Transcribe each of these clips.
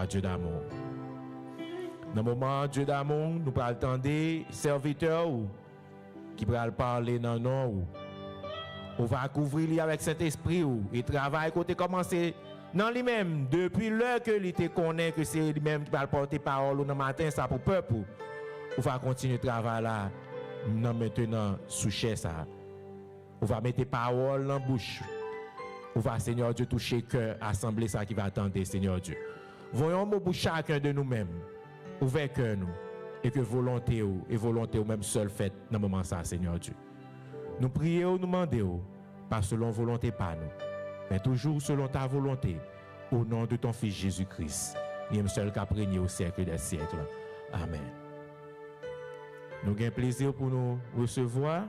Dieu d'amour. Dans le moment Dieu d'amour, nous pourrons attendre serviteurs qui pourront parler dans nous. On va couvrir avec cet esprit et travail côté commencer dans lui-même depuis l'heure que il te connaît que c'est lui-même qui va porter parole dans le matin ça pour peuple. On va continuer le travail là maintenant sous chaise ça. On va mettre parole dans bouche. On va Seigneur Dieu toucher cœur assemblée ça qui va attendre Seigneur Dieu. Voyons pour chacun de nous-mêmes ouvert cœur nous et que volonté ou même seul fait dans le moment ça Seigneur Dieu. Nous prions, nous demandons pas selon volonté pas nous mais toujours selon ta volonté au nom de ton fils Jésus-Christ. Il est seul qui a régné au siècle des siècles. Amen. Nous avons plaisir pour nous recevoir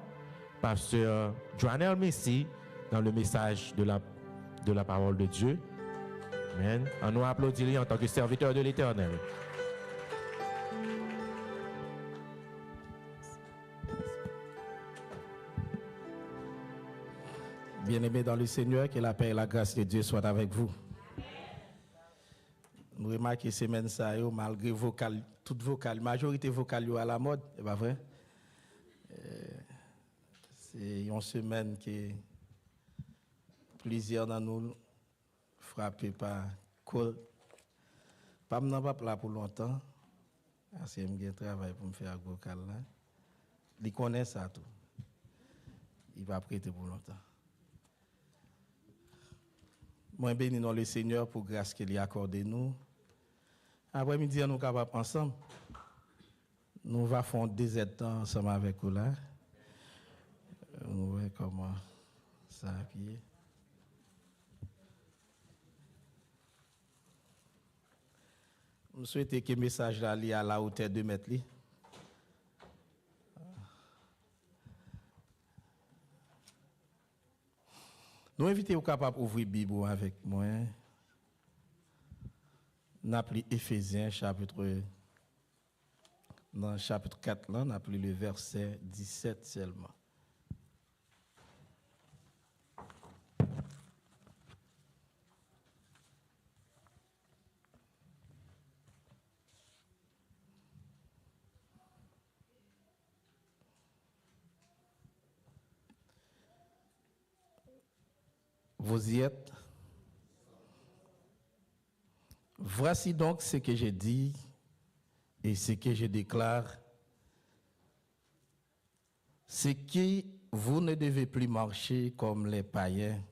pasteur Joannel Messi dans le message de la parole de Dieu. Amen. On nous applaudit en tant que serviteur de l'Éternel. Bien-aimés dans le Seigneur, que la paix et la grâce de Dieu soient avec vous. Nous remarquons que semaine ça, malgré vocal, toute vocal, majorité vocale à la mode, c'est pas vrai? C'est une semaine que plusieurs d'entre nous frappés par col. Pas là pour longtemps, parce que j'ai un travail pour me faire un vocal là. Il connaît ça tout. Il va prêter pour longtemps. Moi, béni dans le Seigneur pour grâce qu'il a accordé nous. Après-midi, nous sommes capables ensemble. Nous allons faire des temps ensemble avec vous là. Nous voyons comment ça appuie. Je souhaite que le message là à la hauteur de mètres. Nous invitons capables d'ouvrir la Bible avec moi. Nous appelons Éphésiens dans le chapitre 4, là, on appelé le verset 17 seulement. Vous y êtes? Voici donc ce que j'ai dit et ce que je déclare. C'est que vous ne devez plus marcher comme les païens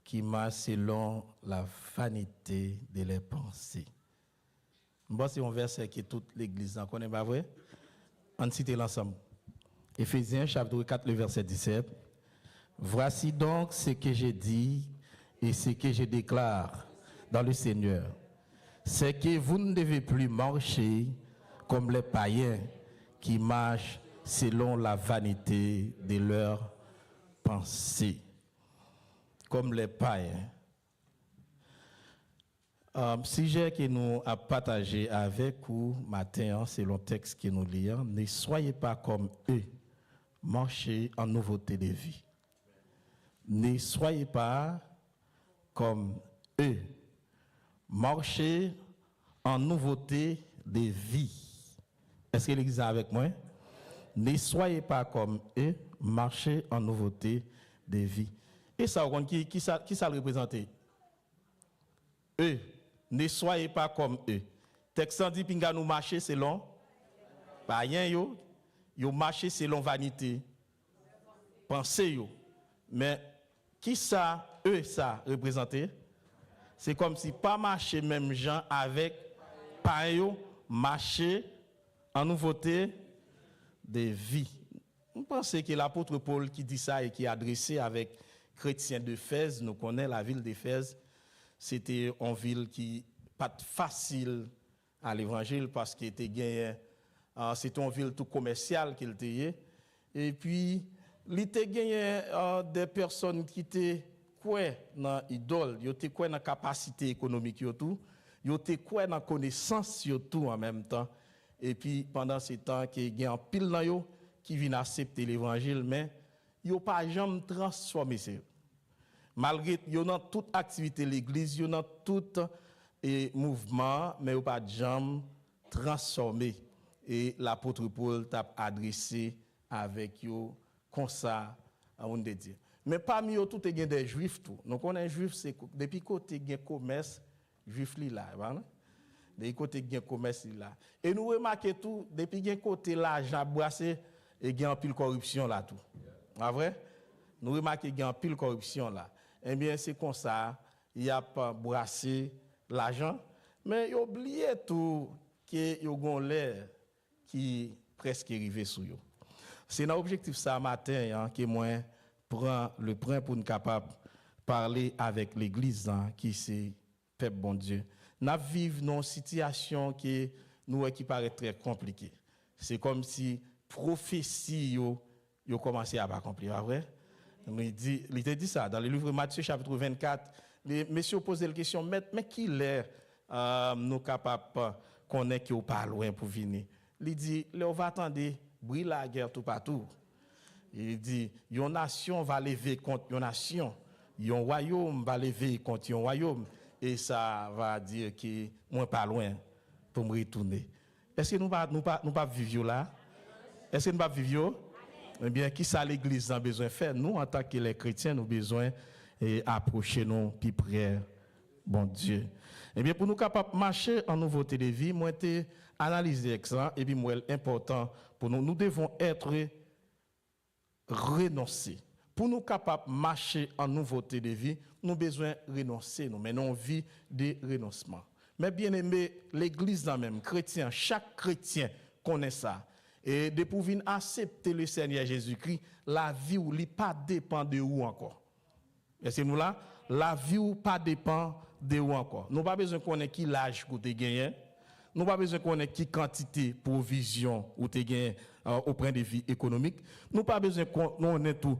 qui marchent selon la vanité de leurs pensées. Bon, c'est un verset que toute l'Église en connaît, pas vrai? On cite l'ensemble. Éphésiens chapitre 4, le verset 17. Voici donc ce que j'ai dit et ce que je déclare dans le Seigneur. C'est que vous ne devez plus marcher comme les païens qui marchent selon la vanité de leurs pensées. Comme les païens. Sujet que nous avons partagé avec vous matin, selon le texte que nous lisons, ne soyez pas comme eux, marchez en nouveauté de vie. Ne soyez pas comme eux. Marchez en nouveauté de vie. Est-ce que l'Église est avec moi? Ne soyez pas comme eux. Marchez en nouveauté de vie. Et ça, qui ça le représente? Eux. Ne soyez pas comme eux. Texte dit pinga nous marcher selon païen yo marcher selon vanité. Pensez yo. Mais qui ça, eux, ça représenté? C'est comme si pas marcher même gens avec païen marcher en nouveauté de vie. Vous pensez que l'apôtre Paul qui dit ça et qui est adressé avec chrétiens d'Éphèse, nous connaissons la ville d'Éphèse, c'était une ville qui pas facile à l'évangile parce que c'était une ville tout commerciale qu'il était. Et puis il était gagné des personnes qui étaient quoi dans idole, ils étaient quoi dans capacité économique tout, ils étaient quoi dans connaissance tout en même temps. Et puis pendant ce temps qu'il y a un pile dans yo qui viennent accepter l'évangile mais yo pas jamais transformé ça. Malgré yo dans toute activité l'église, yo dans toute et mouvement, mais ou pas de jambes transformé. Et l'apôtre Paul t'a adressé avec eux comme ça, on de dire. Mais parmi eux, tout est des juifs. Tout. Donc, on est juif, c'est depuis côté il y a commerce, juif là. Depuis côté il y a commerce là. Et nous remarquons tout, depuis il y a côté l'argent brassé, il y a un pile corruption là tout. Pas vrai? Nous remarquons qu'il y a un pile corruption là. Eh bien, c'est comme ça, il y a pas brassé l'argent, mais il oublie tout que yo gon l'air qui presque arrivé sur yo. C'est un objectif ça matin que moi prend le point pour nous capable parler avec l'église qui c'est peuple bon Dieu. Nous vivons dans une situation qui paraît très compliquée. C'est comme si prophétie yo commencé à accomplir, pas vrai? Il dit ça dans le livre de Matthieu chapitre 24. Les messieurs posaient la question, mais qui l'est nous capables de connaître qui n'est pas loin pour venir? Il dit, on va attendre, brille la guerre tout partout. Il dit, une nation va lever contre une nation, un royaume va lever contre un royaume, et ça va dire que moi pas loin pour me retourner. Est-ce que nous pas vivre là? Est-ce que nous pas vivre? Eh bien, qui ça l'Église a besoin de faire? Nous, en tant que les chrétiens, nous avons besoin d'approcher nous plus près, bon Dieu. Eh bien, pour nous capables de marcher en nouveauté de vie, moi, j'ai analysé ça, et puis, moi, important pour nous, nous devons être renoncés. Pour nous capables de marcher en nouveauté de vie, nous avons besoin de renoncer. Nous menons vie de renoncement. Mais bien aimé, l'Église même, chrétien, chaque chrétien connaît ça. Et de pouvoir accepter le Seigneur Jésus-Christ, la vie ou li pas dépend de où encore. Et c'est nous là, la vie ou pas dépend de où encore. Nous pas besoin qu'on ait qui l'âge que tu gagné, nous pas besoin qu'on ait qui quantité provision ou tu gagné au point de vue économique, nous pas besoin qu'on ait tout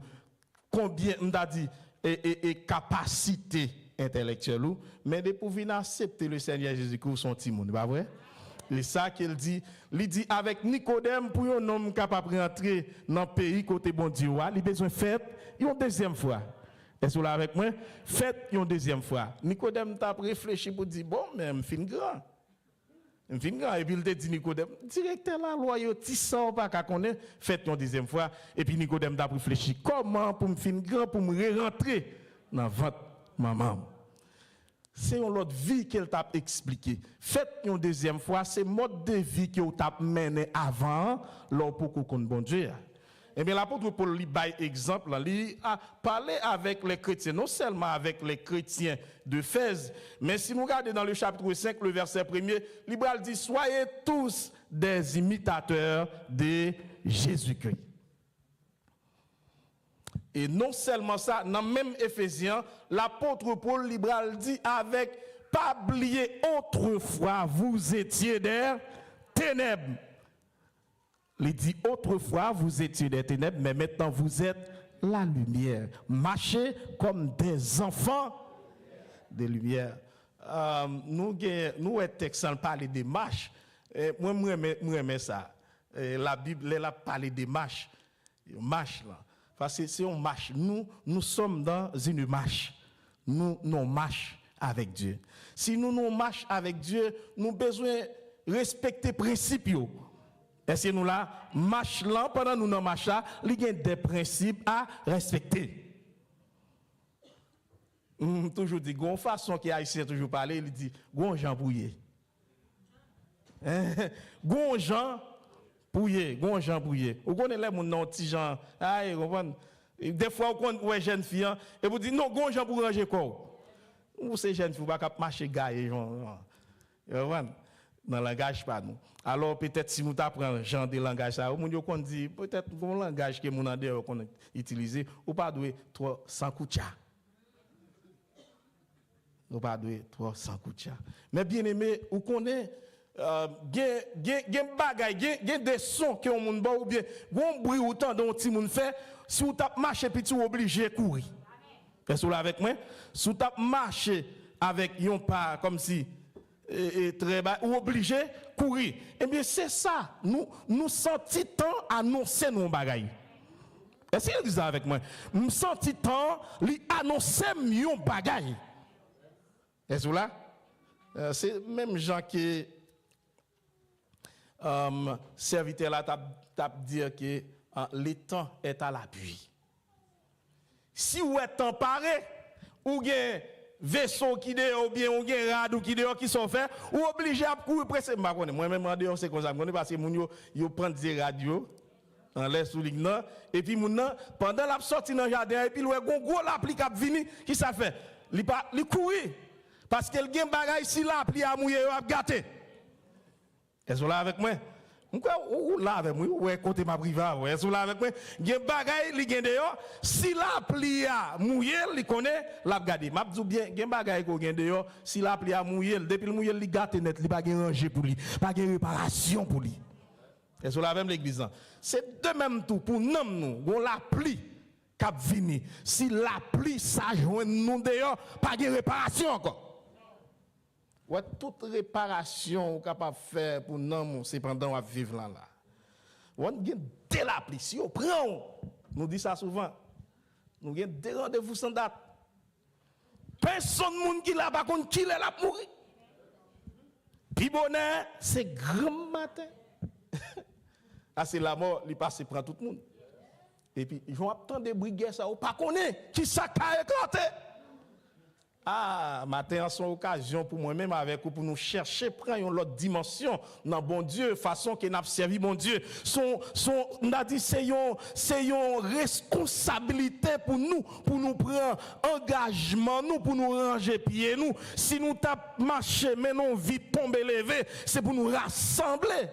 combien on a dit et capacité intellectuelle, mais de pouvoir accepter le Seigneur Jésus-Christ son petit monde, pas vrai? C'est ça qu'il dit. Il dit avec Nicodème, pour un homme capable de rentrer dans le pays côté bon Dieu, il a besoin de faire une deuxième fois. Est-ce que vous avec moi? Faites une deuxième fois. Nicodème t'a réfléchi pour dire, bon, mais je suis grand. Je suis grand. Et puis il te dit, Nicodème, directeur la loi, il y pas qu'à connaître, faites une deuxième fois. Et puis Nicodème t'a réfléchi, comment pour me faire grand, pour me rentrer dans votre maman? C'est une autre vie qu'elle t'a expliqué. Faites une deuxième fois, c'est mode de vie qu'elle t'a mené avant, là pour qu'on bon Dieu. Eh bien, l'apôtre Paul lui bail exemple, il a parlé avec les chrétiens, non seulement avec les chrétiens de Fès, mais si nous regardons dans le chapitre 5, le verset 1er, il dit, soyez tous des imitateurs de Jésus-Christ. Et non seulement ça, dans même Éphésiens, l'apôtre Paul libéral dit avec pas oublier autrefois vous étiez des ténèbres. Il dit autrefois vous étiez des ténèbres, mais maintenant vous êtes la lumière. Marchez comme des enfants de lumière. Nous texans parler de marche. Moi j'aime ça. La Bible elle a parlé de marche. Marche là. Parce que si on marche, nous sommes dans une marche. Nous marchons avec Dieu. Si nous marchons avec Dieu, nous avons besoin de respecter les principes. Est-ce que nous là, marche là, pendant nous nous marchons, il y a des principes à respecter. Toujours dit, une façon qui a ici toujours parlé, il dit, gon Jean bouillé. Gon Jean bouillé, gon Jean bouillé. Vous connaissez les gens petit Jean, des fois on ouais jeune fille et vous dites non gon Jean pour ranger quoi. Ou ces jeunes filles pas marcher gaille dans le langage pas nous. Alors peut-être si nous t'apprenons genre de langage ça, on dit peut-être un langage que mon andé qu'on utiliser ou pas doué trop sans koucha. Ou pas doué trop sans koucha. Mais bien aimé, ou connaît gen bagay, gen des sons que on moun ba ou bien gon bruit autant dont ti moun fait si ou t'a marcher petit ou obligé courir. Est-ce que vous avec moi? Si ou t'a marcher avec yon pas comme si très bas ou obligé courir. Eh bien c'est ça, nous senti temps annoncer nos bagay. Est-ce que vous êtes avec moi? Nous senti temps li annoncer yon bagay. Est-ce que là? C'est même gens qui serviteur là t'a dire que le temps est à l'appui. Si vous êtes emparé, ou bien vaisseau qui dehors, ou bien ou bien radeau qui dehors qui sont faits, ou obligé à courir presque. Moi-même en dehors, c'est comme ça. Parce que moun yo prend des radios en l'air sous l'ignorant, et puis moun pendant la sortie dans le jardin, et puis le gros l'appli qui a vini, qui ça fait? Il courir. Parce que le gen bagay si l'appli a mouillé, a gâté. Est-ce que vous là avec moi? Ou là avec moi, ou côté ma privée, est-ce que vous là avec moi? Gen bagay li gen dehors, si l'appli a mouillé, il connaît, l'a gardé. M'a dit bien, gen bagay ko gen dehors, si l'appli a mouillé, depuis le mouillé, il gâté net, il pas gen ranger pour lui, pas gen réparation pour lui. Est-ce que vous là avec l'église? C'est de même tout pour nous, on l'appli cap vini. Si l'appli ça joint nous dehors, pas gen réparation encore. Ouais, toute réparation qu'on capable de faire pour nous, c'est pendant qu'on vivre là. On a des l'appli. Si on prend, nous dit ça souvent, nous avons des rendez-vous sans date. Personne monde qui là, par contre, qui là, mourir. Puis bonheur, c'est grand matin. Ah, c'est la mort, il passe prend tout le monde. Et puis, ils vont attendre des brigades, ça, ou pas connaître, qui ça a éclaté. Ah, matin, c'est une occasion pour moi-même avec vous, pour nous chercher, prendre une autre dimension dans bon Dieu, façon que nous servi bon Dieu. On a dit, c'est une responsabilité pour nous prendre engagement, nous, pour nous ranger pieds, nous. Si nous tapons marcher, mais non, vite tomber, lever, c'est pour nous rassembler.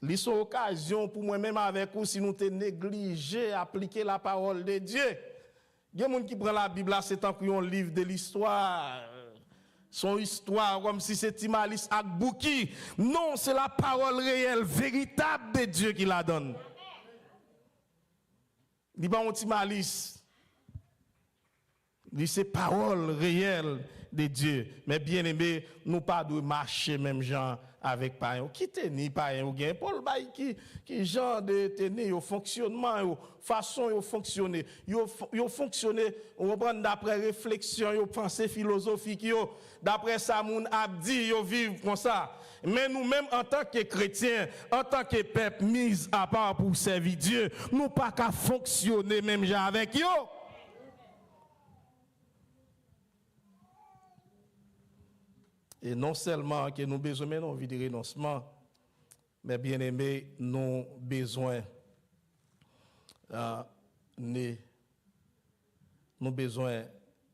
C'est une occasion pour moi-même avec vous si nous te négligé appliquer la parole de Dieu. Il y a des gens qui prennent la Bible, c'est tant qu'on livre de l'histoire. Son histoire, comme si c'était Timalis Akbouki. Non, c'est la parole réelle, véritable de Dieu qui la donne. Il n'y a pas un Timalis. C'est parole réelle de Dieu. Mais bien aimé, nous pas de marcher même gens avec païen. Qui tenir païen ou bien Paul Bay qui genre de tenir au fonctionnement, au façon de fonctionner. Yo fonctionner, on prend d'après réflexion, yo pensée philosophique, yo d'après ça moun abdi, yo vivre comme ça. Mais nous-mêmes, en tant que chrétiens, en tant que peuple mis à part pour servir Dieu, nous pas qu'à fonctionner même genre avec yo. Et non seulement que nous besoin de vie de renoncement, mais bien aimé, nous besoin de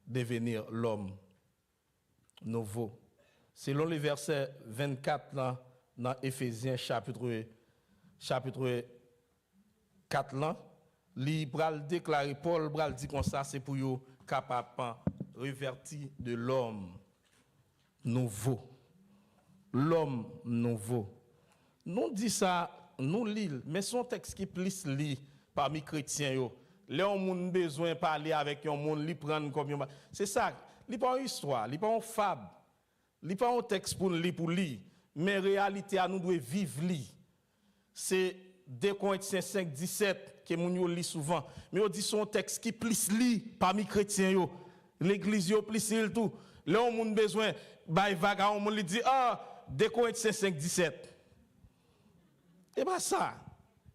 devenir l'homme nouveau. Selon le verset 24 dans Éphésiens chapitre 4 là, il pral déclarer, Paul pral dit comme ça, c'est pour vous capable revertir de l'homme nouveau. L'homme nouveau. Nous dit ça, nous lisons, mais son texte qui plus lit parmi chrétiens yo. Là on a besoin de parler avec un monde, li prendre comme c'est ça, li pas une histoire, li pas une fable, li pas un texte pour lire, mais réalité à nous doit vivre li. C'est 2 Corinthiens 5:17 que moun yo lit souvent, mais on dit son texte qui plus lit parmi chrétiens yo. L'église yo plus lit tout. Là on a besoin bay vaga on lui dit 2 Corinthiens 5:17. Et bien ça,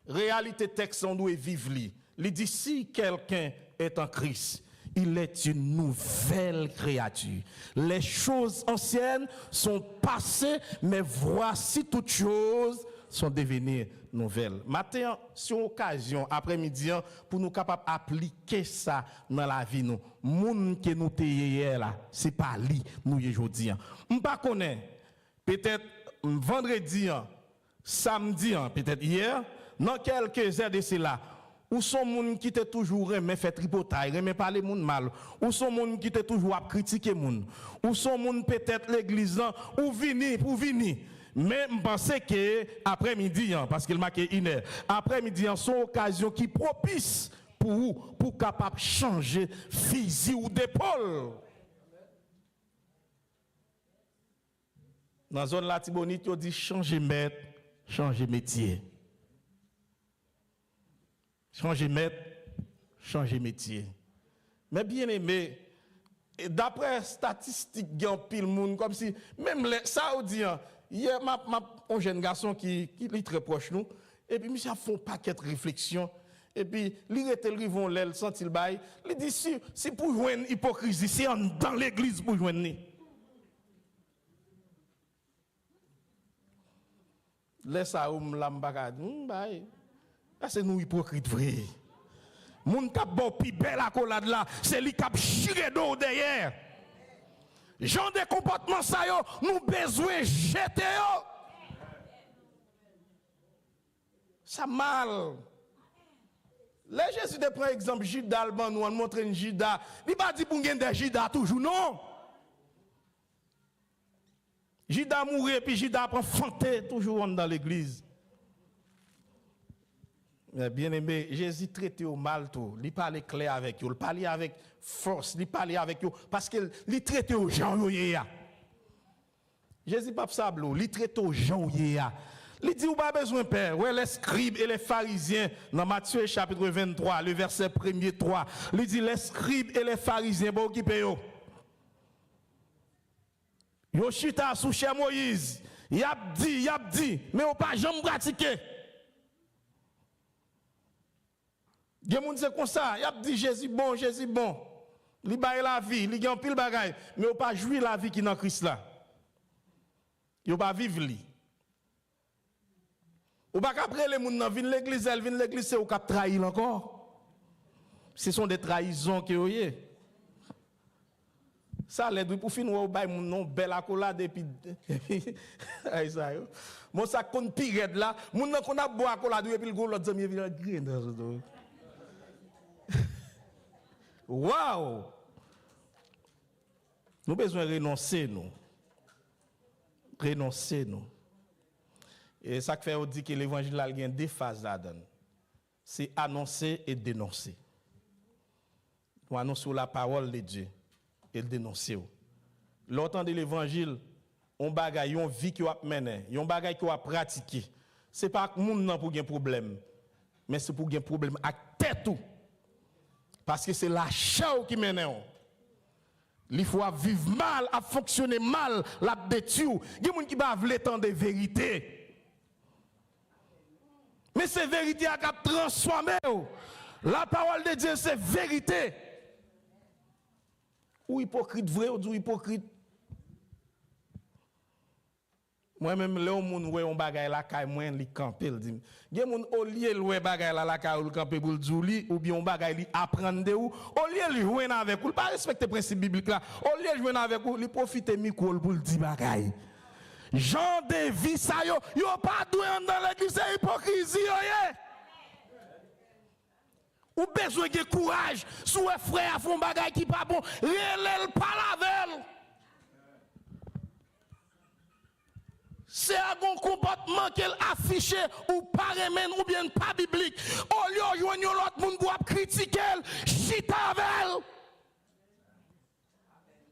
réalité texte on doit vivre li. Il dit si quelqu'un est en Christ, il est une nouvelle créature. Les choses anciennes sont passées, mais voici toutes choses sont devenues nouvelles. Matin, c'est une occasion, après-midi, pour nous capables d'appliquer ça dans la vie. Nous, moun que nous hier là, c'est pas lui, nous aujourd'hui. On pas connaît. Peut-être vendredi, samedi, peut-être hier, dans quelques heures de cela. Ou sont moun qui te toujours aimé faire tripotaille, aimé parler moun mal. Ou sont moun qui te toujours critiquer moun. Ou sont moun peut-être l'église ou vini pour venir. Mais je pense que après-midi, parce qu'il marque 1 heure, après-midi, c'est une occasion qui propice pour vous, pour capable changer physique ou d'épaule. Dans la zone Latibonite, on dit changer maître, changer métier. Changer maître, changer métier. Mais bien aimé, d'après statistiques, il y a un pile monde comme si même les Saoudiens, hier un jeune garçon qui est très proche nous, et puis monsieur a fait un paquet de réflexions, et puis il était le rivon l'aile senti le bail, il dit si pour joindre hypocrisie, c'est dans l'église pour joindre. Laisse à l'ambagade, c'est nous hypocrites vrai. Moun k'ap bon pi belle accolade là, c'est lui qui a chiré d'eau derrière. Genre de comportement ça yo, nous besoin jeter yo. Ça mal. Là Jésus te prend exemple Judas Alban nous montre un Judas. Il pas dit pour gagner des Judas toujours non. Judas mourir puis Judas prend fanté toujours dans l'église. Bien aimé, Jésus traitait au mal tout. Il parlait clair avec eux, il parlait avec force, il parlait avec eux parce qu'il traitait aux gens. Jésus pas sable, il traitait aux gens. Il dit, vous pas besoin de père. Ouais, les scribes et les pharisiens, dans Matthieu chapitre 23, le verset 1er 3, il dit, les scribes et les pharisiens, bon, qui payent. Yo chita sous chez Moïse, y a dit, mais on pas jamais pratiqué. Gen moun c'est comme ça, y a dit Jésus bon. Li baye la vie, li gen pile bagay, mais on pas jouir la vie qui dans Christ là. Yo pas vivre li. Ou pas qu'après les moun nan vinn l'église, c'est ou k'ap trahir encore. Ce sont des trahisons que yo yé. Ça l'aide pour finir ou bay moun non belle accolade et puis ay ça yo. Mon ça kon pirade là, moun nan kon a boire accolade et puis le l'autre zami vient green. Waouh! Nous avons besoin de renoncer, nous. Renoncer, nous. Et ça fait on dit que l'évangile a deux phases là-dedans. C'est annoncer et dénoncer. Nous annonçons la parole de Dieu et le dénoncer. L'entendre de l'évangile, on bagaille, on vit qui a mené, on bagaille qui a pratiqué. C'est pas que moun nan pour un problème, mais c'est pour un problème à tête tout. Parce que c'est la chair qui mène. Il faut vivre mal, à fonctionner mal, la détruire. Il y a des gens qui ne veulent pas de vérité. Mais c'est vérité qui a transformé. La parole de Dieu, c'est vérité. Ou hypocrite vrai ou hypocrite. Moi-même, là, on voit un bagay la caille, moi, li camper, il dit. Gen moun au lieu loué bagay la caille ou camper pour le ou bien un bagay li apprendre de ou, au lieu li jouer avec ou, pas respecter principe biblique là, au lieu jouer avec ou, li profiter micro pour le dire bagay. Jean de vie ça yo pas doué dans l'église, c'est hypocrisie yo. Ou besoin de courage, sous un frère font bagay qui pas bon, relève pas la veille. C'est un bon comportement qu'elle affiche ou pas remène ou bien pas biblique. Au lieu de joindre l'autre monde pour critiquer, chita avec elle.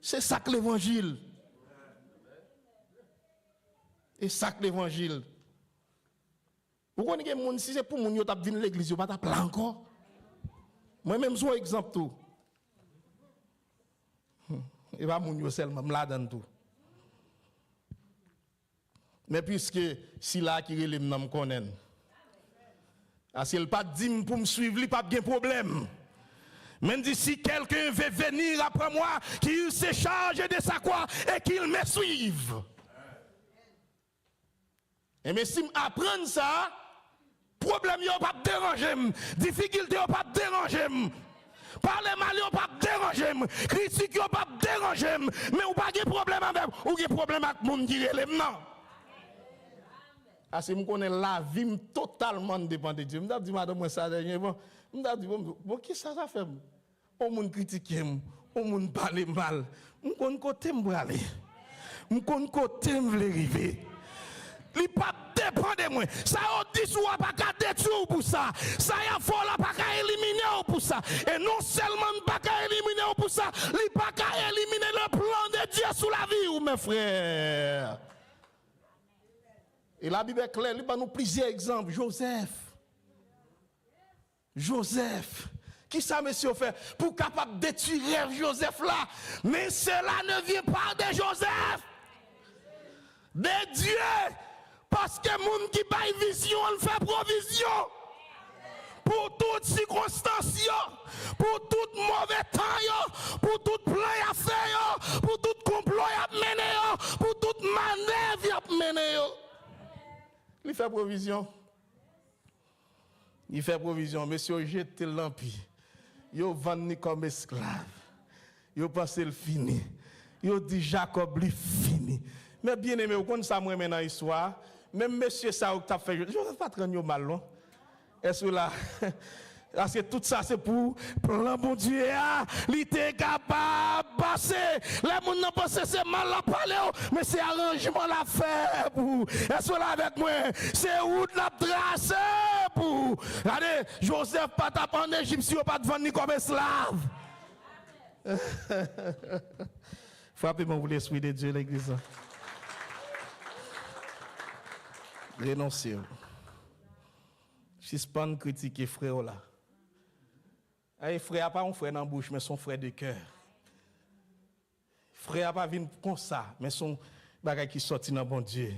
C'est ça que l'évangile. Et ça que l'évangile. Vous connaissez les gens, si c'est pour les gens qui viennent à l'église, ils ne vont pas encore. Moi-même, je suis un exemple tout. Et pas les gens seulement, je là tout. Mais puisque si là qui relève me connaît. Si elle pas dit pour me suivre, il pas de problème. Mais dit si quelqu'un veut venir après moi, qu'il se charge de sa croix et qu'il me suive. Et mais si m'apprendre ça, problème yo pas déranger, difficulté yo pas déranger. Parler mal yo pas déranger, critique yo pas déranger, mais ou pas de problème avec ou de problème avec monde qui relève non. Parce que je connais la vie totalement dépend de Dieu. Je me dis, madame, moi, ça dernièrement. Je me dis, bon, qui ça fait? On me critique, on me parle mal. Je connais côté me aller. Je connais côté me arriver. Il pas dépend de moi. Ça on dit soit pas qu'à détruire pour ça. Ça y a fort là pas qu'à éliminer pour ça. Et non seulement pas qu'à éliminer pour ça, il pas qu'à éliminer le plan de Dieu sous la vie ou mes frères. Et la Bible est claire, il va nous plusieurs exemples. Joseph, Qui ça, monsieur, fait pour capable de détruire Joseph là? Mais cela ne vient pas de Joseph, de Dieu. Parce que moun qui baille vision, on fait provision. Pour toutes circonstances, pour tout mauvais temps, pour tout plan à faire, pour tout complot à mener, pour toute manœuvre à mener. Il fait provision. Il fait provision. Monsieur, jette l'empire. Il vendu comme esclave. Il pense le fini. Il dit Jacob lui fini. Mais bien aimé, vous connaissez ça moi maintenant l'histoire. Même monsieur ça ou t'a fait, je ne vais pas te rendre mal non. Est-ce que là parce que tout ça c'est pour plan bon Dieu il était capable passer. Les gens n'ont pas c'est mal la parler mais c'est arrangement la faire pour. Est-ce que là avec moi c'est où la trace pour. Regardez Joseph pas taper en Égypte pas te vendre comme esclave. Frappez-moi pour l'esprit de Dieu l'église. Renoncez. Suspendre, critiquer frère là. Un frère n'a pas un frère dans la bouche, mais son frère de cœur. Frère n'a pas venu comme ça, mais son bagage qui sortit dans bon Dieu.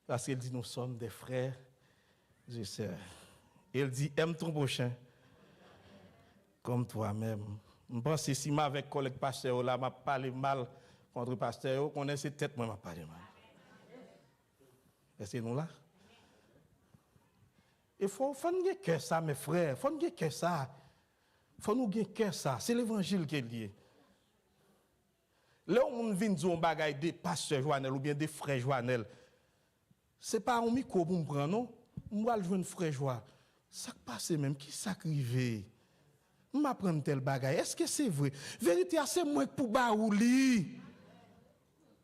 Parce qu'il dit nous sommes des frères et sœurs. Il dit aime ton prochain comme toi-même. Je pense que si je avec collègue pasteur là, m'a parlé mal contre pasteur, on connaît ses têtes, moi m'a parlé mal. Est-ce que nous là? Il faut nous gagner cœur ça, mes frères. Il faut nous gagner cœur ça. Il faut nous gagner cœur ça. C'est l'évangile qui est lié. Là où on vient dire un bagage des pasteurs Joannel ou bien des frères Joannel, ce n'est pas un micro pour me prendre, non? Moi, je veux un frère Joie. Ça passe même, qui s'acrive? Je m'apprends tel bagage. Est-ce que c'est vrai? Vérité, c'est moi pour baouli.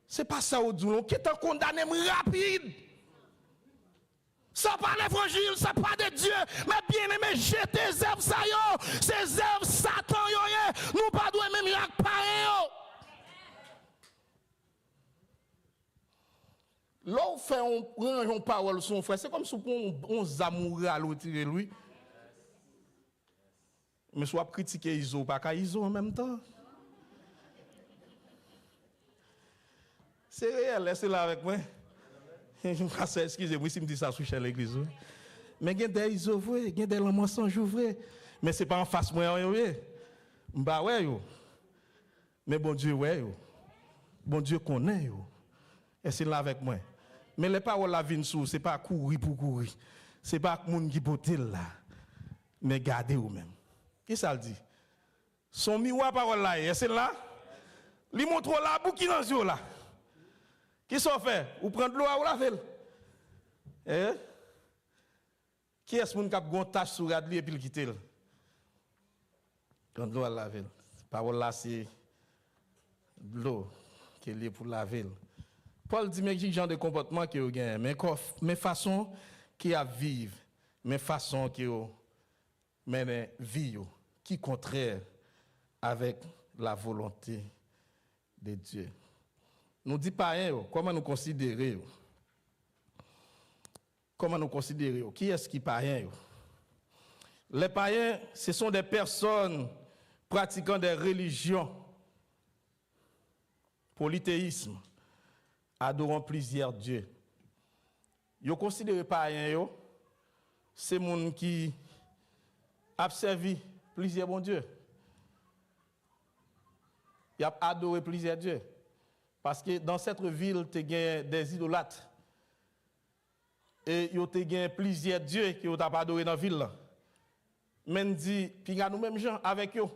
C'est pas ça au Dieu, qui est condamné rapide. Ça pas l'évangile, ça pas de Dieu. Mais bien aimé, jetez les œuvres ça yo. Ces œuvres Satan yo. Nous pas doit même y pareil yo. Là où fait on range une parole son frère, c'est comme si on zamour à l'autre lui. Mais soit critiquer Iso, pas qu'à Iso en même temps. C'est réel, laissez là avec moi. Excusez-moi si je me dis ça sur l'église. Mais il y a des Iso vrai, il y a des mensonges vrai. Mais ce n'est pas en face moi. Bah ouais yo. Mais bon Dieu ouais yo. Bon Dieu connaît yo. Et c'est là avec moi. Mais les paroles la viennent sous, c'est pas courir pour courir. C'est pas monde qui pote là. Mais gardez vous même. Qui ça le dit? Son miroir parole là, et c'est là. Li montre la bouki dans yeux là. Qui ça fait? Ou prendre l'eau ou laver? Eh? Qui est-ce qui a une tâche sur la et puis le quitter? Prendre l'eau à laver. Parole là c'est l'eau qui est liée pour laver. Paul dit mais quel genre de comportement que vous gagnez, mais façon qui a vivre, mais façon qui mène vie qui contraire avec la volonté de Dieu. Nous dit pas rien, comment nous considérer? Comment nous considérer? Qui est-ce qui païen? Les païens, ce sont des personnes pratiquant des religions, polythéisme, adorant plusieurs dieux. Ils considèrent païens, c'est gens qui a servi plusieurs bons dieux. Ils ont adoré plusieurs dieux. Parce que dans cette ville, il y a des idolâtres. Et il y a plusieurs dieux qui ont adoré dans la ville. Mais nous dit, puis il y a nous-mêmes gens avec eux.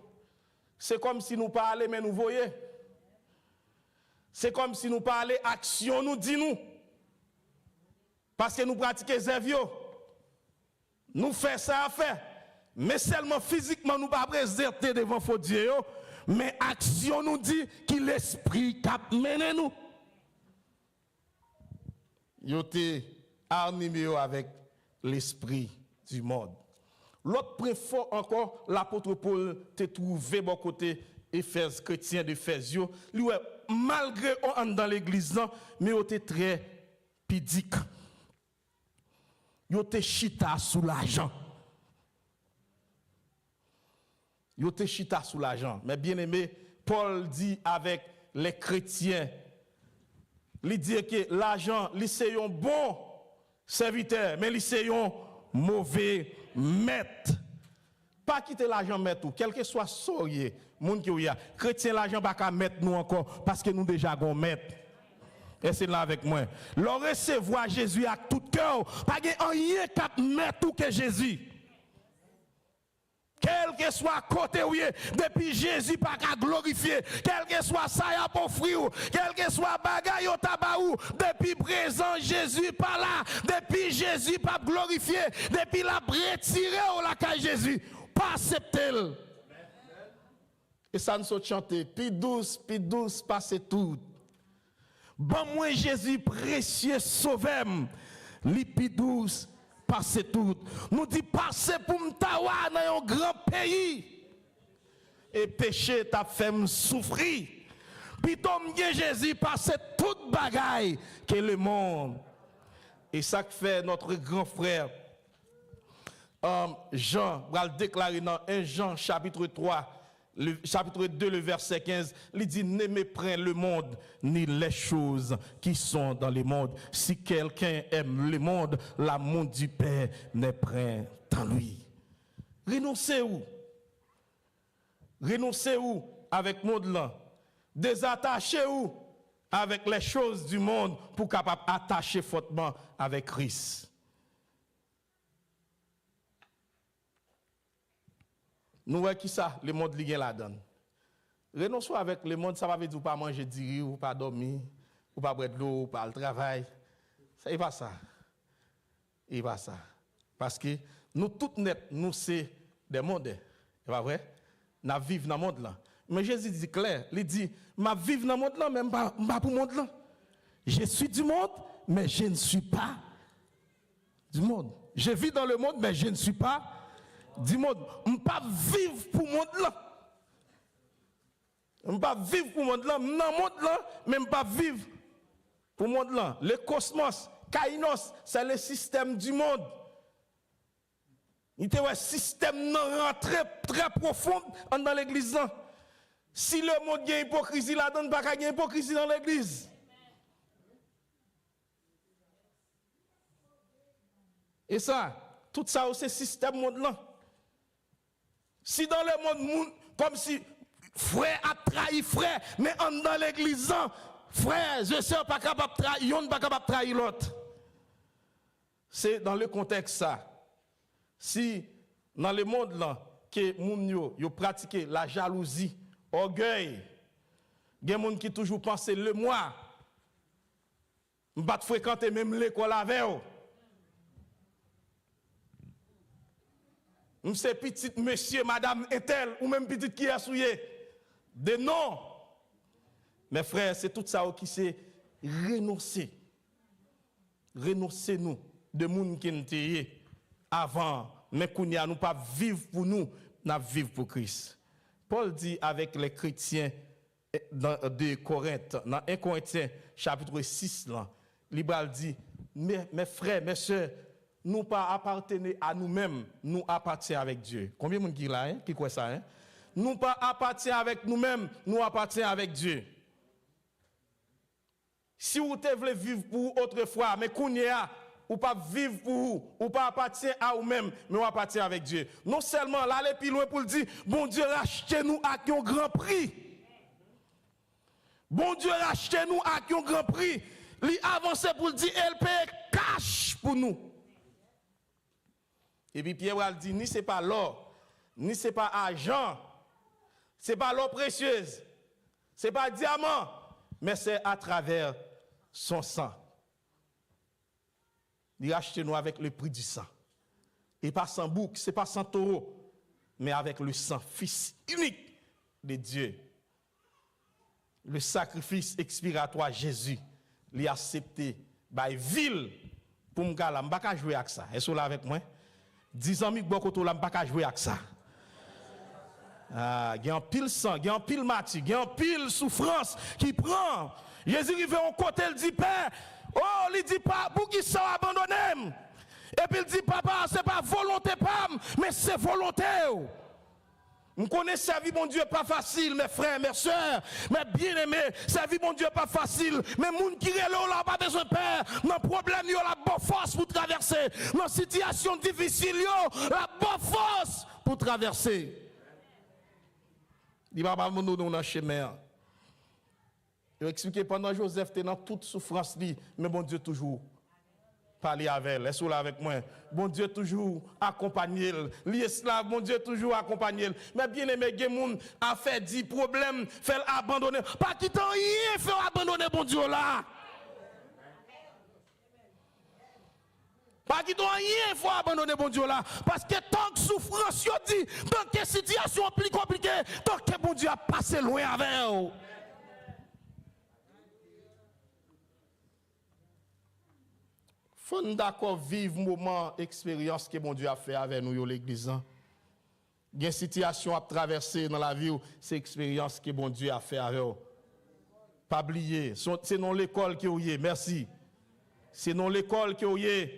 C'est comme si nous parlions, mais nous voyons. C'est comme si nous parlions action, nous disons. Parce que nous pratiquons les œuvres. Nous faisons ça à faire. Mais seulement physiquement, nous ne pouvons pas présenter devant faux Dieu. Mais action nous dit qu'il l'esprit qui mène nous. Nous sommes animés avec l'esprit du monde. L'autre point fort encore, l'apôtre Paul te trouvé bon côté Éphèse, chrétien d'Éphèse. Lui, malgré on dans l'église, mais il était très pudique. Il était chita sous l'argent. Yo te chita sous l'argent. Mais bien aimé, Paul dit avec les chrétiens, il dit que l'argent, c'est un bon serviteur, mais c'est un mauvais maître. Pas quitter l'argent mettre tout, quel que soit sorier, moun qui y a. Chrétien l'argent pas qu'à mettre nous encore parce que nous déjà avons mettre. Et c'est là avec moi. Le recevoir Jésus à tout cœur, pas rien qu'à mettre tout que Jésus. Quel que soit côté où depuis Jésus pas qu'à glorifier, quel que soit ça y a pour frère, quel que soit bagaille au tabaou, depuis présent Jésus pas là, depuis Jésus pas glorifié, depuis la retiré au la caille Jésus, pas accepter. Et ça nous saute chanter, puis douce, passe tout. Bon moi Jésus précieux sauveur, li puis douce passer tout. Nous dit passer pour m'tawa dans un grand pays. Et péché t'a fait me souffrir. Puis tom Jésus passer toute bagaille que le monde. Et ça que fait notre grand frère Jean va le déclarer dans 1 Jean chapitre 3. Le chapitre 2, le verset 15, il dit, ne méprends le monde, ni les choses qui sont dans le monde. Si quelqu'un aime le monde, l'amour du Père n'est point en lui. Renoncez où? Renoncez où avec le monde là? Désattachez où avec les choses du monde pour capable attacher fortement avec Christ? Nous voyons qui ça, le monde lié la donne. Renoncer avec le monde, ça va veut dire pas manger du riz, ou pas dormir, ou pas boire de l'eau, ou pas le travail. Ça n'est pas ça. Il n'est pas ça. Parce que nous tous net, nous c'est des mondes. C'est pas vrai? Nous vivons dans le monde là. Mais Jésus dit clair, il dit, je vis dans le monde là, mais je ne suis pas pour le monde là. Je suis du monde, mais je ne suis pas du monde. Je vis dans le monde, mais je ne suis pas du monde. Je ne peux pas vivre pour le monde là. Je ne peux pas vivre pour le monde là. Je suis dans le monde là, mais je ne peux pas vivre pour le monde là. Le cosmos, Kainos, c'est le système du monde. Il y a un système très profond dans l'église. Si le monde a hypocrisie là-dedans, il n'y a pas d'hypocrisie dans l'église. Et ça, tout ça, c'est le système monde là. Si dans le monde, comme si frère a trahi frère, mais dans l'église, frère, je ne suis pas capable de trahir, on n'est pas capable de trahir l'autre. C'est dans le contexte ça. Si dans le monde là, que moun yo pratiqué la jalousie, orgueil, il y a des gens qui toujours pensent le moi, je ne vais pas fréquenter même l'école avec eux. C'est petit monsieur, madame Etel, ou même petit qui a souillé. De non. Mes frères, c'est tout ça qui c'est renoncer. Renoncer nous de monde qui nous avant, mais qu'on y a nous pas vivre pour nous, nous vivre pour Christ. Paul dit avec les chrétiens de Corinthe, dans 1 Corinthiens chapitre 6, là, Libral dit, mes frères, mes soeurs, nous pas appartenir à nous-mêmes, nous appartenons avec Dieu. Combien de monde qui là, qui croit ça? Nous pas appartenir avec nous-mêmes, nous appartenons avec Dieu. Si vous voulez vivre pour autrefois, mais qu'on y a, ou pas vivre pour vous, ou pas appartenir à vous-même, mais on appartient avec Dieu. Non seulement là, aller plus loin pour le dire, bon Dieu, rachetez-nous à un grand prix. Bon Dieu, rachetez-nous à un grand prix. Il avance pour le dire, elle paye cash pour nous. Et puis Pierre va dit, ni c'est pas l'or, ni c'est pas argent, c'est pas l'or précieuse, c'est pas diamant, mais c'est à travers son sang. Il achète nous avec le prix du sang. Et pas sans bouc, c'est pas sans taureau, mais avec le sang, fils unique de Dieu. Le sacrifice expiratoire Jésus, il a accepté, by ville, pour me gala, je ne peux pas jouer avec ça. Est-ce que vous avec moi? 10 ans, je ne peux pas jouer avec ça. Il y a un pile sang, il y a un pile mati, il y a un pile souffrance qui prend. Jésus il fait un côté, il dit, Père, oh, il dit pas, pour qui sont abandonnés. Et puis il dit, papa, ce n'est pas volonté, mais c'est volonté. Je connais servir mon Dieu pas facile, mes frères, mes soeurs, mes bien-aimés. Servir mon Dieu pas facile. Mais les gens qui sont là, pas besoin de peur. Dans le problème, il y a la bonne force pour traverser. Dans la situation difficile, il y a la bonne force pour traverser. Il va pas nous dans le chemin. Il expliqué pendant Joseph était dans toute souffrance, mais bon Dieu toujours parler avec elle. Est-ce là avec moi? Bon Dieu toujours accompagné. L'esclave, bon Dieu toujours accompagné. Mais bien aimé, il y a des gens qui ont fait 10 problèmes, fait abandonner. Pas qui t'ont rien fait abandonner bon Dieu là. Pas qui t'ont rien fait abandonner bon Dieu là. Parce que tant que souffrance, dit, tant que situation plus compliquée, tant que bon Dieu a passé loin avec eux. Faut d'accord vivre moment expérience que mon Dieu a fait avec nous l'église. Il y a une situation à traverser dans la vie, c'est expérience que mon Dieu a fait avec nous. Pas oublier, c'est dans l'école que vous y. Merci. C'est dans l'école que vous y.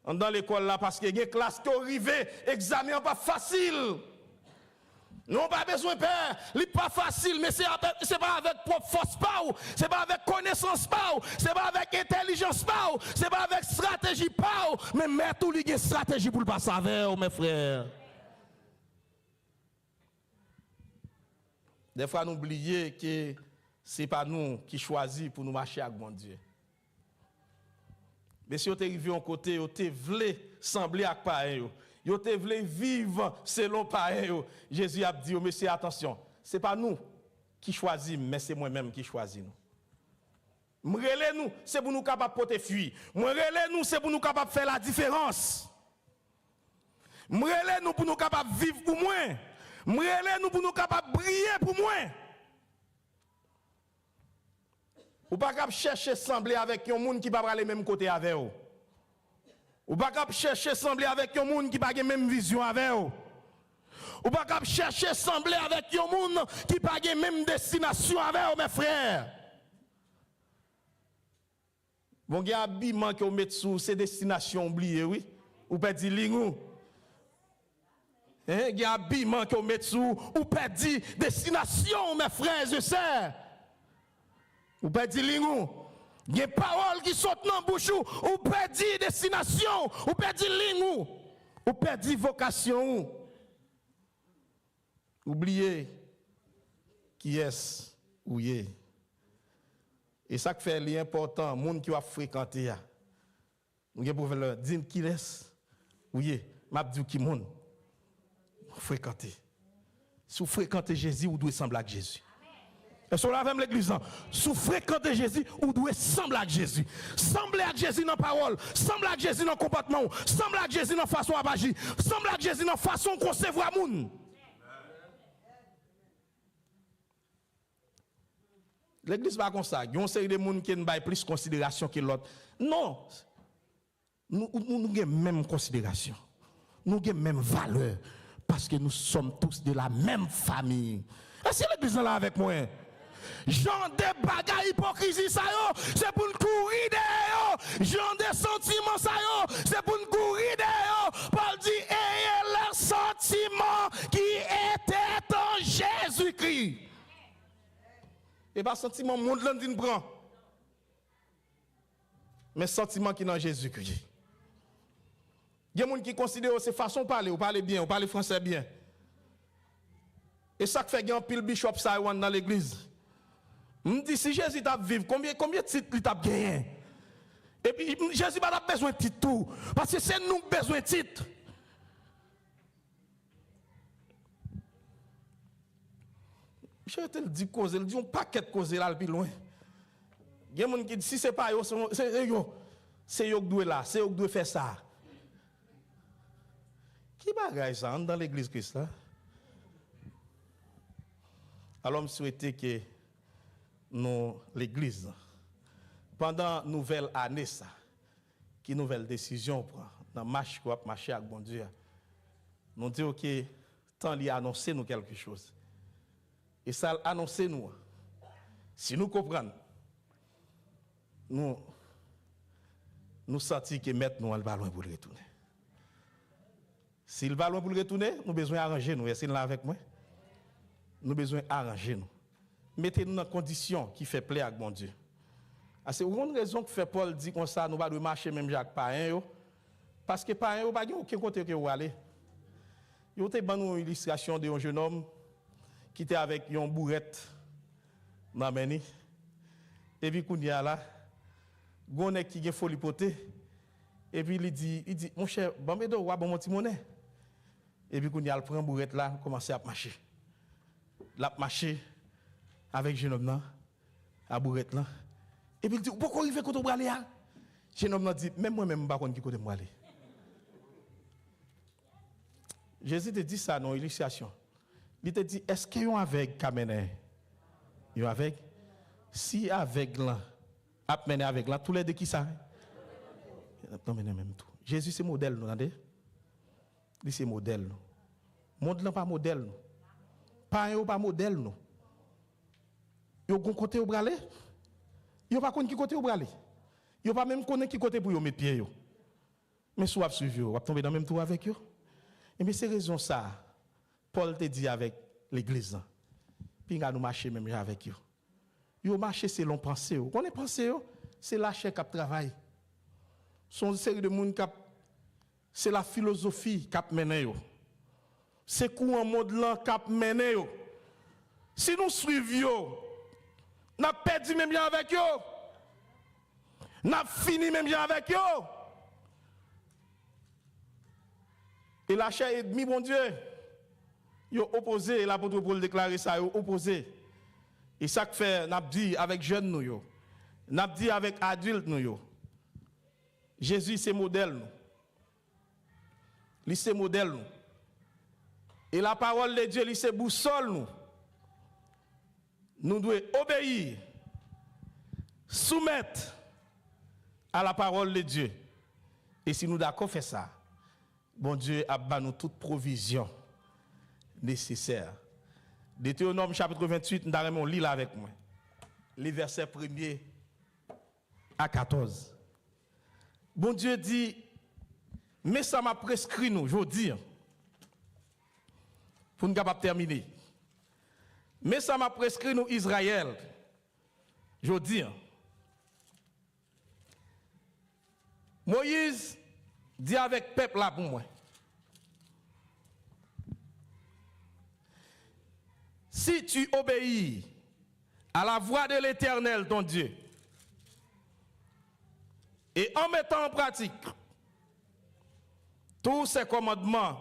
Dans l'école là parce que il y a une classe qui arrive, examen pas facile. Non, pas besoin de peur. Ce n'est pas facile, mais ce n'est pas avec propre force, ce n'est pas avec connaissance, ce n'est pas avec intelligence, ce n'est pas avec stratégie, mais mettre tout une stratégie pour le passer avec, mes frères. Des fois, nous oublions que ce n'est pas nous qui choisissons pour nous marcher avec mon Dieu. Mais si vous êtes arrivé à un côté, vous voulez sembler avec pareil. Vous voulez vivre selon pareil. Jésus a dit, monsieur, attention, ce n'est pas nous qui choisissons, mais c'est moi-même qui choisis nous. Nous, c'est pour nous capables de porter fuir. Nous, c'est pour nous capables de faire la différence. Nous, pour nous capables de vivre pour moi. Nous, pour nous capables de briller pour moi. Ou pas capable chercher sembler avec un monde qui va pas aller même côté avec vous. Ou pas capable chercher sembler avec un monde qui pas la même vision avec vous. Ou pas capable chercher sembler avec un monde qui pas la même destination avec vous, mes frères. Bon, il y a un habillement que vous mettez sous ces destinations oubliées, oui. Ou pas dire lingou. Il y a un habillement que vous mettez sous, ou pas dire destination, mes frères et sœurs. Ou pas dire lingou. Il y a des paroles qui sortent dans la bouche, ou pas dire destination, ou pas dire lingou, ou pas dire vocation. Oubliez qui est-ce ou est. Et ça qui fait l'important, les gens qui ont fréquenté, nous avons leur dire qui est ou est. Je dis qui est fréquenter. Si vous fréquentez Jésus, vous devez sembler à Jésus. Et sur la même l'église, si vous fréquentez Jésus, vous devez sembler à Jésus. Sembler à Jésus dans la parole, sembler à Jésus dans le comportement, sembler à Jésus dans la façon d'agir, sembler à Jésus dans la façon de concevoir le monde. L'église va comme ça. Il y a une série de gens qui ont plus de considération que l'autre. Non. Nous avons la même considération. Nous avons la même valeur. Parce que nous sommes tous de la même famille. Est-ce que l'église est là avec moi? Jean des bagailles hypocrisie, c'est pour nous courir derrière. Jean des sentiments, c'est pour nous courir derrière. Paul dit, ayez leurs sentiments qui étaient en Jésus-Christ. Et pas sentiment monde là dit prend. Mais sentiment qui dans Jésus-Christ. Il y a des gens qui considèrent ces façons de parler, ou parler bien, ou parler français bien. Et ça fait qu'il y a un pile bishop dans l'église. Je me dis, si Jésus t'a vivre, combien de titres il t'a gagné? Et puis Jésus n'a pas besoin de titres tout. Parce que c'est nous qui avons besoin de titres. Je te le dis cause, il dit un paquet de causes là le plus loin. Il y a des gens qui disent si c'est pas eux, c'est eux qui doivent là, c'est eux qui doivent faire ça. Qui bagaille ça dans l'église Christ là? Alors je souhaite que nous, l'église, pendant une nouvelle année, ça, qui nouvelle décision prend dans la marche qu'on va marcher avec bon Dieu, nous disons que tant il a annoncé nous quelque chose. Et ça annonce nous. Si nous comprenons, nous sentons que maintenant nous va loin pour le retourner. S'il va loin pour le retourner, nous avons besoin d'arranger nous. Est-ce qu'il est là avec moi? nous avons besoin d'arranger nous. Mettez-nous dans une condition qui fait plaisir à bon Dieu. C'est une raison que fait Paul dit comme ça, nous ne pouvons pas marcher même Jacques Païen. Parce que Païen, pas aucun côté que vous allez. Il y a une illustration d'un jeune homme qui était avec une bourrette dans la main. Et puis, il y a là, il y a qui a folie poté. Et puis, il dit, mon cher, bon, mais bon, mon petit monnaie. Et puis, il y a le prend bourrette là, commence à marcher. Il a marché avec le jeune homme là, à bourrette là. Et puis, il dit, pourquoi il fait côté aller là? Le jeune homme là dit, même moi-même, je ne sais pas qui côté aller. Jésus te dit ça dans l'illustration. Il te dit, est-ce qu'il y a un aveugle qui a mené? Il y a un aveugle? Si aveugle là, a mené avec là, tous les deux qui ça? Non, mais même tout. Jésus, c'est modèle, nous, regardez? Il c'est modèle, nous. Monde là, pas modèle, nous. Pas un pas modèle, nous. Yo gon côté au bralé. Yo pas connait qui côté au bralé. Yo pas même connait qui côté pour yo mettre pied yo. Mais soit suivre yo, va tomber dans même tour avec yo. Et mais c'est raison ça. Paul te dit avec l'église. Puis nous marcher même avec yo. Yo marcher selon pensée yo. Connait pensée yo, c'est la chair qui travaille. Son série de monde qui c'est la philosophie qui mène yo. C'est quoi un mode là qui mène yo. Si nous suivons, nous avons perdu même bien avec eux. Nous avons fini même bien avec eux. Et la chair ennemie, bon Dieu, ils ont opposé, l'apôtre Paul déclarer ça, ils ont opposé. Et ça que fait, nous avons dit avec jeunes, nous avons dit avec adultes, nous. Jésus, c'est modèle, nous. Il c'est modèle, nous. Et la parole de Dieu, il c'est boussole, nous. Nous devons obéir, soumettre à la parole de Dieu. Et si nous d'accord faire ça, bon Dieu a donné nous toute provision nécessaire. Deutéronome chapitre 28, nous allons lire avec moi. Les versets 1er à 14. Bon Dieu dit, mais ça m'a prescrit nous, je veux dire, pour nous capables terminer. Mais ça m'a prescrit nous Israël. Je veux dire. Moïse dit avec peuple là pour moi. Si tu obéis à la voix de l'Éternel, ton Dieu, et en mettant en pratique tous ces commandements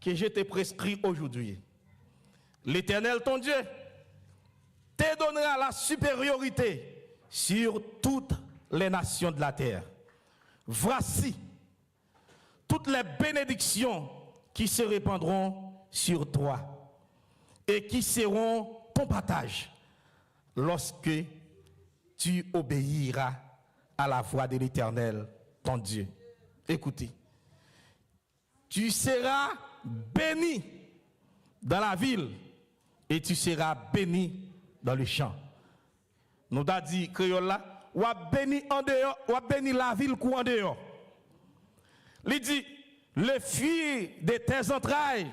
que je t'ai prescrits aujourd'hui, l'Éternel, ton Dieu, te donnera la supériorité sur toutes les nations de la terre. Voici toutes les bénédictions qui se répandront sur toi et qui seront ton partage lorsque tu obéiras à la voix de l'Éternel, ton Dieu. Écoutez, tu seras béni dans la ville et tu seras béni dans le champ. Nous avons dit, créole là, ou a béni en dehors, ou a béni la ville ou en dehors. Il dit, les filles de tes entrailles,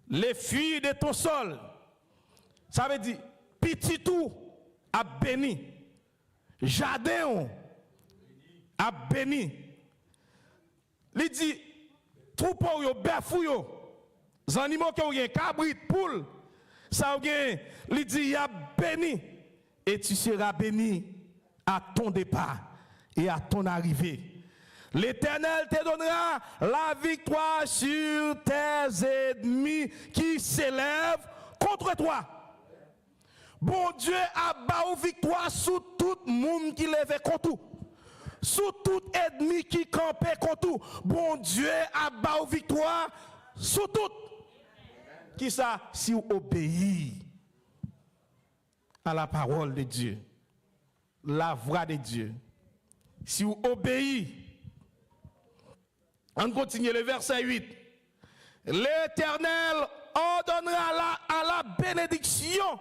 les filles de ton sol. Ça veut dire, petit tout a béni. Jardin a béni. Il dit, troupeau yo, bœuf yo, les animaux qui ont un cabrit, poule, ça il dit, il a béni. Et tu seras béni à ton départ et à ton arrivée. L'Éternel te donnera la victoire sur tes ennemis qui s'élèvent contre toi. Bon Dieu a bâti victoire sur tout le monde qui lève contre tout. Sur tout ennemi qui campait contre tout. Bon Dieu a bâti victoire sur tout. Qui ça? Si vous obéissez à la parole de Dieu, la voix de Dieu. Si vous obéissez, on continue le verset 8. L'Éternel ordonnera à la bénédiction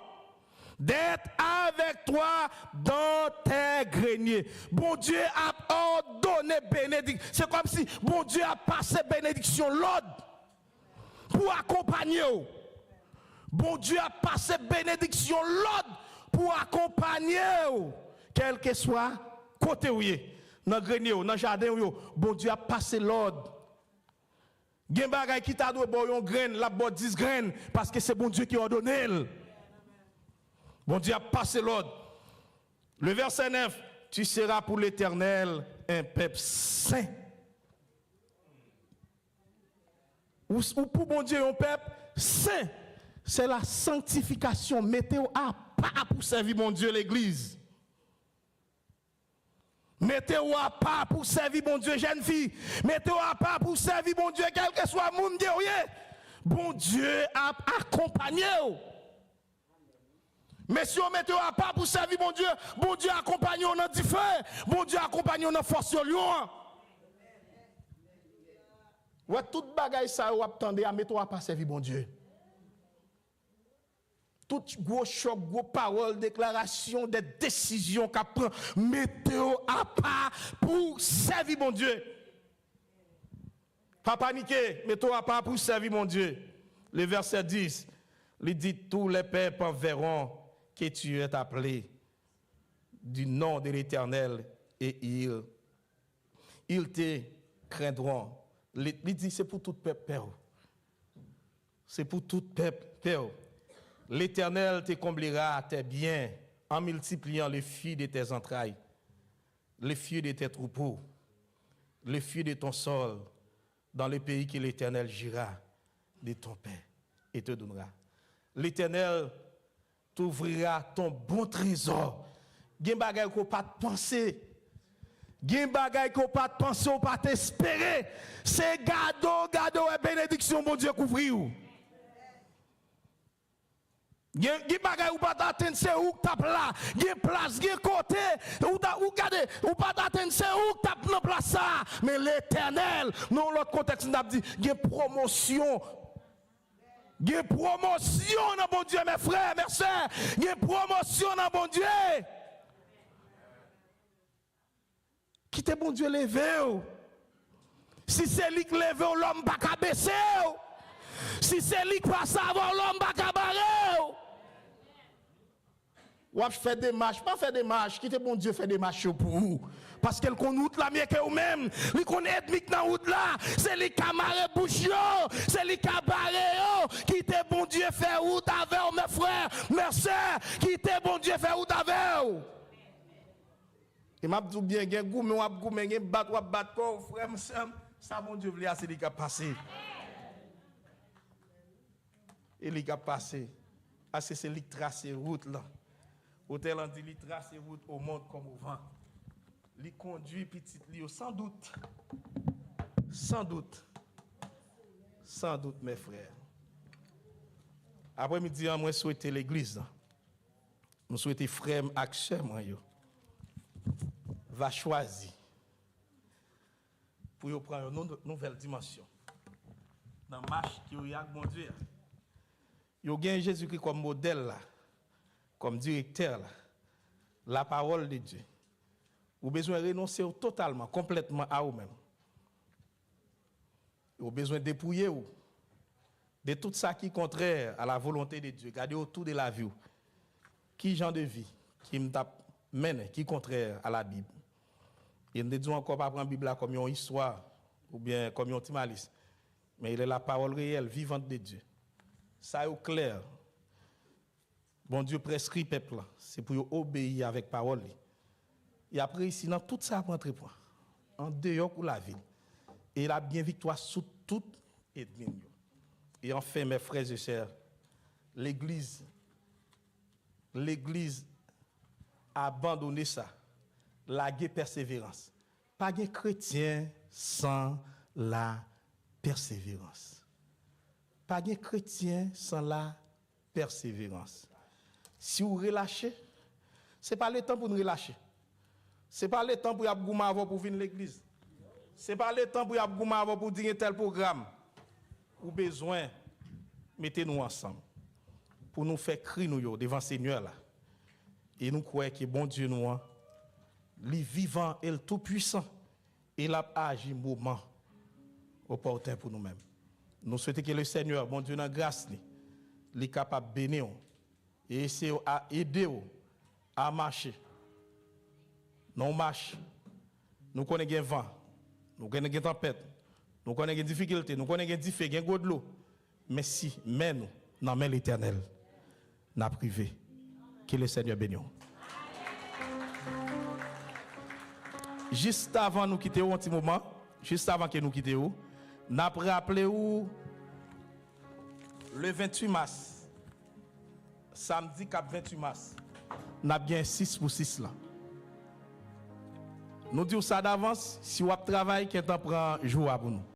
d'être avec toi dans tes greniers. Bon Dieu a ordonné bénédiction. C'est comme si bon Dieu a passé bénédiction l'ordre pour accompagner. Bon Dieu a passé bénédiction l'ordre pour accompagner, quel que soit côté où dans le grenier, dans le jardin, bon Dieu a passé l'ordre. Il y a des gens qui t'a donné une graine, la bonne 10 graines, parce que c'est bon Dieu qui a ordonné. Bon Dieu a passé l'ordre. Le verset 9, tu seras pour l'Éternel un peuple saint. Ou pour bon Dieu un peuple saint. C'est la sanctification. Mettez-vous à part pour servir mon Dieu l'église. Mettez-vous à part pour servir mon Dieu jeune fille. Mettez-vous à part pour servir mon Dieu quel que soit le monde. Bon Dieu a accompagné. Mais si on mettez-vous à part pour servir mon Dieu accompagne dans du feu. Bon Dieu accompagne dans force de lion. Ouais, toute bagaille ça vous attendez à mettre à part servir mon Dieu. Tout gros choc, gros paroles, déclarations, des décisions qu'a prend, mettez-vous à part pour servir mon Dieu. Pas paniquer, mettez-vous à part pour servir mon Dieu. Le verset 10, il dit tous les peuples verront que tu es appelé du nom de l'Éternel et ils te craindront. Il dit c'est pour tout peuple. C'est pour tout peuple. L'Éternel te comblera tes biens en multipliant les fruits de tes entrailles, les fruits de tes troupeaux, les fruits de ton sol, dans le pays que l'Éternel jura de ton père et te donnera. L'Éternel t'ouvrira ton bon trésor. Gen bagay ko pas penser. Gen bagay ko pas penser ou pas t'espérer. C'est gado et bénédiction mon Dieu couvrir. Gen bagay ou pas t'atteindre c'est où tap là. Gen place, gen côté ou gade ou pas t'atteindre c'est où tap dans place ça. Mais l'Éternel, non l'autre contexte n'a dit gen promotion. Gen promotion dans bon Dieu mes frères, mes sœurs. Gen promotion dans bon Dieu. Qui te bon Dieu levé. Si c'est lui qui levé l'homme pas ka baisser. Si c'est lui qui passe avant l'homme pas ka barrer. Ou fait des marches, pas faire des marches, qui te bon Dieu fait des marches pour vous. Parce qu'elle connaît route là mieux que vous-même. Il connaît ethnique dans route là. C'est les camarades bouchons, c'est les cabarets qui te bon Dieu fait route avec vous, mes frères, mes sœurs, qui te bon Dieu fait route avec vous. Et m'a dit bien, gen goût, mais on a goût, mais gen bat corps, frère, ça bon Dieu voulait c'est lui qui a passé. Et lui qui a passé. C'est lui qui trace route là. Hôtel en dit, il trace route au monde comme au vent. Il conduit petit Lio, sans doute. Sans doute. Sans doute, mes frères. Après-midi, moi, je souhaite l'église. Je souhaite frère action, moi, va choisir pour prendre une nouvelle dimension. Dans la marche qui y a, mon Dieu. Il y a Jésus-Christ comme modèle, là, comme directeur, là, la parole de Dieu. Vous avez besoin de renoncer totalement, complètement à vous-même. Vous avez besoin de dépouiller de tout ça qui est contraire à la volonté de Dieu. Regardez autour de la vie. Qui genre de vie qui me mène, qui est contraire à la Bible. Et ne disons encore pas prendre la Bible comme une histoire ou bien comme une timaliste. Mais il est la parole réelle, vivante de Dieu. Ça est clair. Bon Dieu prescrit peuple, c'est pour obéir avec parole. Et après, ici, dans tout ça, prendre point. En dehors ou la ville. Et la bien victoire sous toute ethnie. Et enfin, mes frères et sœurs, l'Église a abandonné ça. La persévérance. Pas de chrétien sans la persévérance. Pas de chrétien sans la persévérance. Si vous relâchez, ce n'est pas le temps pour nous relâcher. Ce n'est pas le temps pour y goûter avant pour venir à l'église. Ce n'est pas le temps pour y goûter avant pour dire tel programme. Ou besoin, mettez-nous ensemble. Pour nous faire crier nous devant le Seigneur là. Et nous croyons que bon Dieu nous, le vivant et le tout-puissant, il a agi moment opportun pour nous-mêmes. Nous souhaitons que le Seigneur, bon Dieu, dans grâce, les capables de bénir et essayer à aider à marcher. Non marche. Nous connaissons le vent, nous connaissons la tempête, nous connaissons les difficultés, nous connaissons les feux, les de l'eau. Mais si, mais nous, dans l'Éternel, n'a privé. Que le Seigneur bénisse. Juste avant nous quitter un petit moment, juste avant que nous quittions, nous avons rappelé le 28 mars, samedi 28 mars, nous avons bien 6 pour 6 là. Nous disons ça d'avance, si vous travaillez, qu'est-ce que prend jour pour nous.